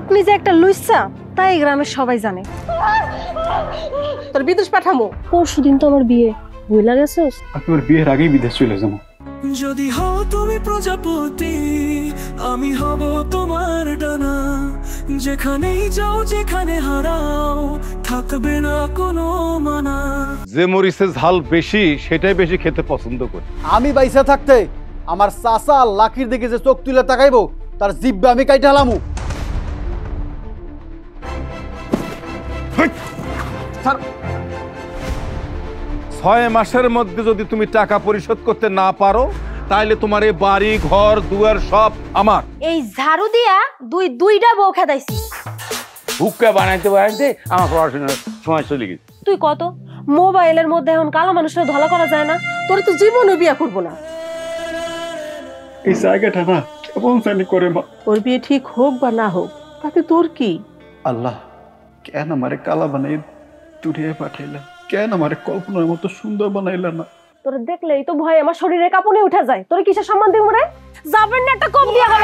আপনি যে একটা লুইসা তাই গ্রামের সবাই জানে। তোর বিদেশ পাঠামো। পরশুদিন তো আমার বিয়ে, ভুইলা গেছস? আমি ওর বিয়ের আগেই বিদেশ চলে যাবো। যদি হও তুমি প্রজাপতি, আমি হব তোমার ডানা। যেখানেই যাও যেখানে হারাও, থাকবে না কোনো মানা। যে মরিচের ঝাল বেশি সেটাই বেশি খেতে পছন্দ করি। আমি বাইসা থাকতে আমার চাচা লাকির দিকে যে চোখ তুলে তাকাইবো তার জিব্বা আমি কাইটা হালামু। স্যার, 6 মাসের মধ্যে যদি তুমি টাকা পরিশোধ করতে না পারো তাহলে তোমার এই বাড়ি ঘর দুয়ার সব আমার। এই ঝাড়ু দিয়া দুইটা বউ খেদাইছি। হুক্কা বানাইতে বানাইতে আমার পড়াশোনার সময় চলে গেছে। তুই কত মোবাইলের মধ্যে এখন কালো মানুষটা ধলা করা যায় না? তোর তো জীবনে বিয়া করবো না। এই জায়গাটা না কেমন জানি করে মা। ওর বিয়ে ঠিক হোক বা না হোক তাতে তোর কি? আল্লাহ কেন আমারে কালা বানাই দূরে পাঠাইলা, কেন আমারে কল্পনার মতো সুন্দর বানাইলা না। তোর দেখলেই তো ভয় আমার শরীরে কাঁপুনি উঠে যায়। তোর কিসের সম্মান দিব রে? যাবেন না একটা কম দিয়া গেল।